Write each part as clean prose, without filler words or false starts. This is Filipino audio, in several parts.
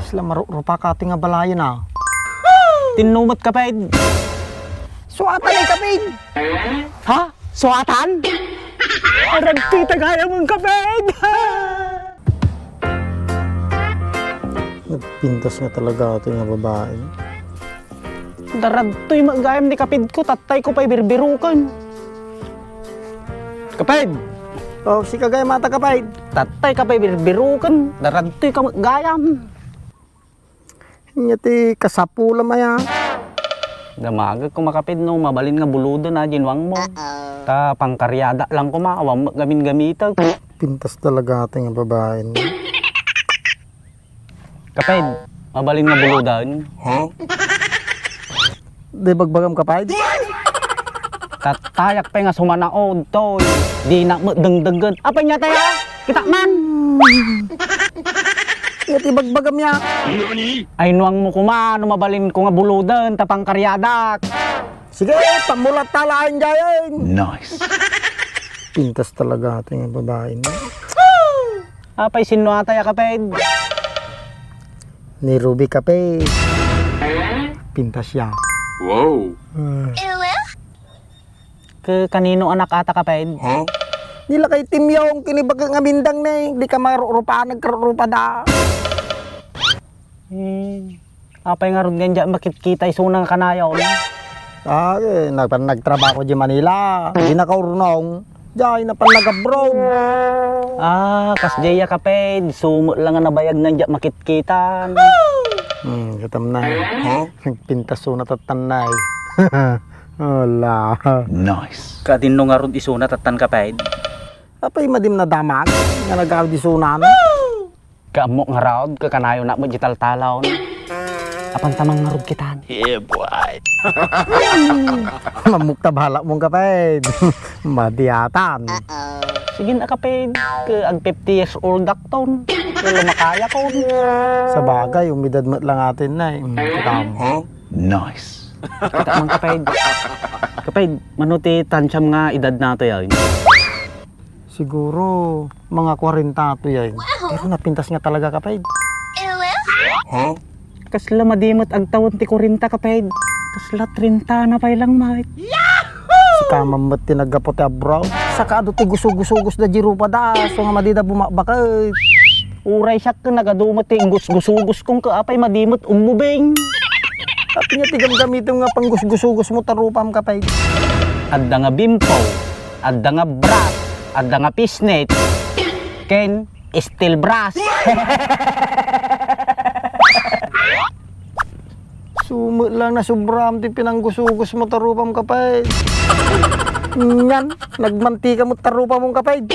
Kasla marupa ka ating balayan ah. Tinumot kaped. Suatan ay kapid! Ha? Suatan? Aragti tagaya mong kaped. Nagpintas nga talaga ating babae. Daragto'y magayam ni kaped ko, tatay ko pa'y birbirukan. Kaped! Oh, si kagaya mata kapid. Tatay ka pa'y birbirukan, daragto'y ka magayam. Nyati kasapula maya. Damagag ko makapid no, mabalin nga buludo na ginwang mo. Ta pangkaryada lang ko maawam gamin-gamitag. Pintas talaga ating babae. Kaped, mabalin nga buludan. Di bagbagam kapid? Tatayak pa nga sumanaod to. Di na dengdenggan. Apa niya tayo? Kita man. Nyati bagbagam ya. Ay nuang mo kumano mabalin ko nga buludan tapang karyadak. Sige, pamulat talaan dyan. Nice. Pintas talaga ating babae. Apay sino atay kaped? Ni Ruby kapid. Pintas siya. Wow. Ke kanino anak ata kaped? Nila kay Timyong kinibag nga bindang na di ka marupa nagkarupa da. Apay nga ron ganyan makikita isunang kanayaw. Nagtrabaho di Manila. Di na kaurnong. Diyan na pan nag-abroad. Kasjaya kaped. Sumo lang nga nabayag nga makikita. Katam na. Pintas so natatanay. Wala. Nice. Kadino nga ron isuna tatan kaped. Apay madim na damag. Nga nag-audi sunan. Kaamok nga raod, kakanayo na mo digital talaw. Apang tamang nga ron kitan. Yeah, boy. Mamukta bahala mong kaped. Madiyatan. Sige na kaped, ag 50 years old dakton. Wala makaya ko. Sa bagay, umidad mo lang atin na eh. Kita mo. Nice. Kita man kaped. Kaped, manuti tansyam nga edad nato yan. Siguro, mga 40 to yan. Pero napintas nga talaga kaped. Kasla madimot ag tawon ti 40 kaped. Kasla 30 na pa'y lang mahit. Si kamamat tinagapot ya bro. Saka ado ti gusugusugos da jirupa da. So nga madida bumakbakit. Uray siya ka nagadumot ti gusgusugos kong kaapay madimot umubing. At niya tigam gamitin nga pang gusgusugos mo tarupam kaped. Adda nga bimpo, adda nga brat, adda nga pisnet. Ken, steel brass. Sumo lang na sobram ti pinanggusugos mo tarupam kaped. Yan, nagmantika mo tarupam mong kaped.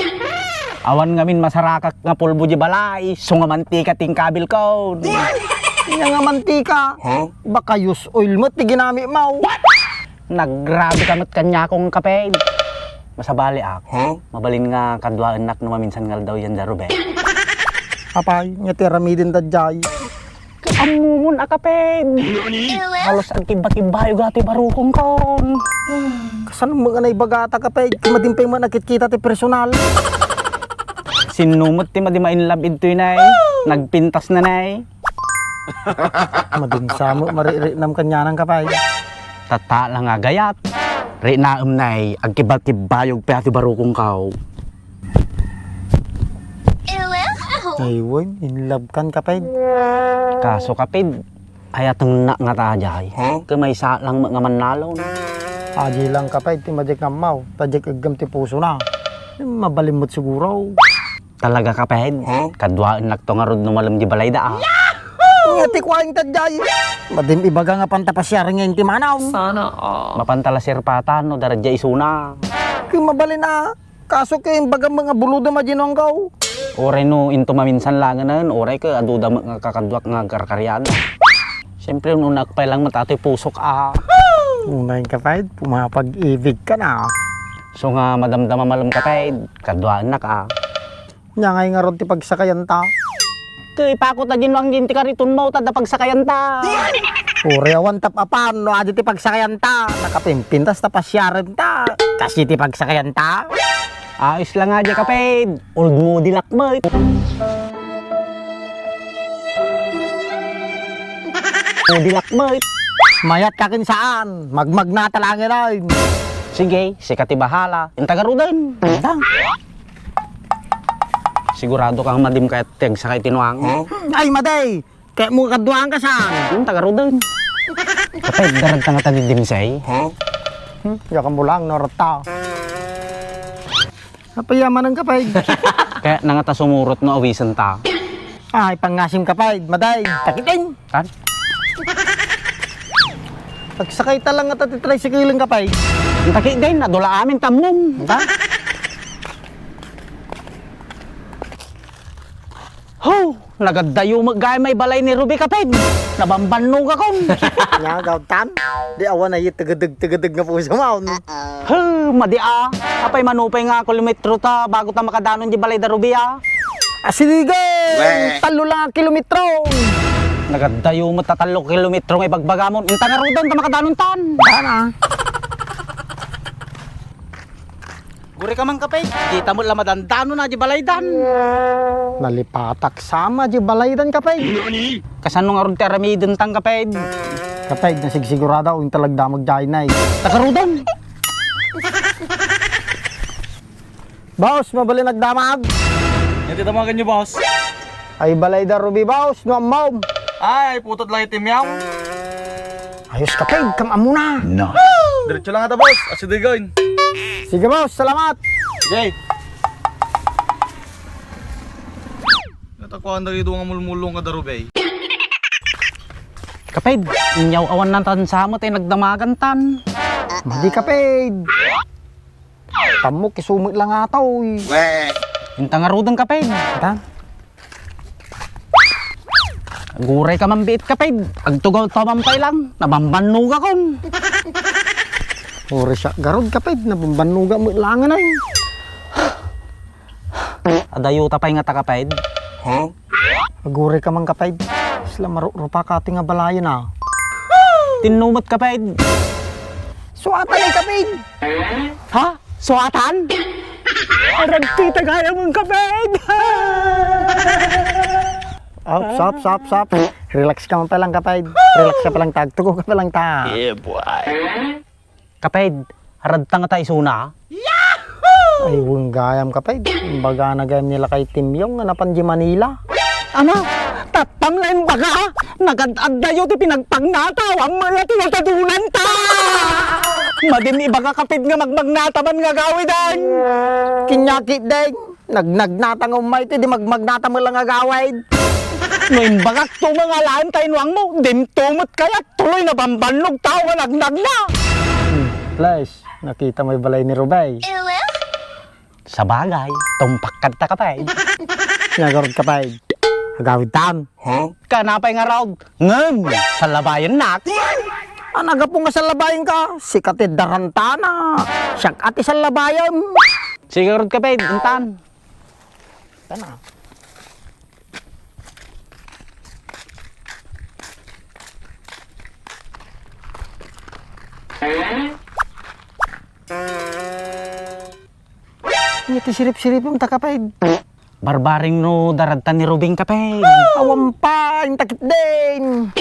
Awan ngamin masarakak nga pulbo di balay, so nga mantika ting kabil ko. Yan nga mantika. Baka use oil mo ti ginamit mo. Naggrabe kamot kanya kong kaped. Masabali ako. Mabalin nga kadwaan nak no maminsan ngal daw yan darube. Apay, nga tiramidin da jay. Amumun akaped. Halos ang kiba-kibayo gati barukong kon. Kasan mga naibagata kaped. Kumadimpay mo nakikita ti personal. Sinumot ti madimain lab ito nay. Nagpintas na nay. Madinsa mo, maririnam kanya ng kapay. Tata lang nga gayat. Re na nay, ag kiba-kibayog pa ti barukong kaw. Ayun, in love kan kapay. Kaso kaped, ayatang na nga tajay. Kamay sa lang nga manalo. Aji lang kapay, ti majik ngamaw. Tajik agam ti puso na. Mabalimot siguro. Talaga kaped, kadwaan nak to nga rod no malam di balay da. Nga ti kwaing tadjay. Madim ibaga nga pantapasyar nga inti manaw. Mapantala sirpatan no daradya isuna. Kaya mabalin na. Kaso kaya baga mga buluda majinonggaw. Oray no into maminsan lang na oray ka aduda nga kakadwak nga karkaryada. Siyempre nung nakpay lang matatoy pusok Unay kapay, pumapag-ibig ka na. So nga madamdama malam kapay, kadwaan na ka. Nya ngay nga ron ti pagsakayan ta. Kay pakot na ginwang ginti ka ritun mo tada pagsakayan ta. Uri awan tap apan, no adi ti pagsakayan ta. Nakapimpintas ta pasyaran ta. Kasi ti pagsakayan ta. Ayos lang nga dyan kaped. Old mo dilakmay. Pudilak mo. Mayat ka kin saan? Magmag na talangin ay. Sige, sikati bahala. Yung tagarudan. Intang. Sigurado kang madim kahit tiyag sa kay tinuang. Ay, maday! Kaya mo kaduaan ka saan? Yung tagarudan. Kapay, darag tanga tani dimsay. Yakan mo lang, norata. Napayaman ng kapay. Kaya nangata sumurot no awisan ta. Ay, pangasim kapay, maday. Takitin! Kan? Pagsakay talang at tricycle kapay. Yung taki din, nadula amin tamnom. Kan? Ho! Nagadayo magay may balay ni Ruby kapay. Nabambanog ako. Nya, gawtan. Di awan na yung tagadeg nga po sa maun. Madia. Apay manupay nga kilometro ta bago ta makadanon di balay da Ruby ah. Asiligay! Talo lang ang kilometro. Nagadayo mo tatalo kilometro nga ibagbagamon. Inta nga rodon ta makadanon tan. Sana. Guri ka man kapay. Kita mo lang madandano na di balay dan. Nalipatak sama di balaydan kapay. Kasano nga ron ti aramidin tang kapay. Kapay, nasigsigurado yung talagdamag dyan na eh. Takarudon. Boss, mabali nagdamag. Yung titamagan nyo, boss. Ay balay da Ruby, boss. No, mom. Ay, putot lang itim yaw. Ayos kapay, kam muna. Nice. Diretso lang ata, boss. Asidigoin. Sige boss, salamat. Jay. Natakuan na rin nga mulmulong ka darubay. Kapay, inyaw awan na tan sa mo tayo nagdamagan tan. Madi kapay. Tamo, kisumit lang ataw eh. Inta nga rodon kapay. Ita? Guray ka man biit kapay. Agtugaw tamampay lang. Nabambanog ako. Uri siya, garod kapay. Nabambanuga mo ilangan ay. Adayo tapay nga ta kapay. Aguri ka man kapay. Sila marupa ka ating nga balayan ah. Tinumot kapay. Suatan ay kapay. Ha? Suatan? Aragtita gaya mong kapay. Sap. Relax ka man palang kapay. Relax ka palang tag. Tugo ka palang ta. Yeah, boy. Kapay, harad tanga tayo suna. Ay, huwag gayam kapay. Baga na gayam nila kay Tim Yong nga napan di Manila. Ano? Tatang na yung baga. Nagad-adayo ti pinagpagnataw. Ang mga tinatadunan ta. Madin iba ka kapit nga magmagnataman nga gawidan. Kinyakit deng. Nagnatang umay ti di magmagnata mo lang agawid. No imbagak to mga laan tayo nuang mo. Dim tumot kaya tuloy na bambanog tao nga nagnag na. Flash, nakita mo yung balay ni Rubay. Sa bagay, tumpak ka kapay. Nagarod kapay. Agawid tam. Kanapay nga raw. Ngem, sa labayan nak. Anaga po nga sa labayan ka. Sikatid darantana. Siyak ati sa labayan. Sigurod kapay, intan. Tana. Ngiti sirip-sirip yung takapay. Barbaring no daradtan ni Rubing kapay. Awam pa, yung takit din.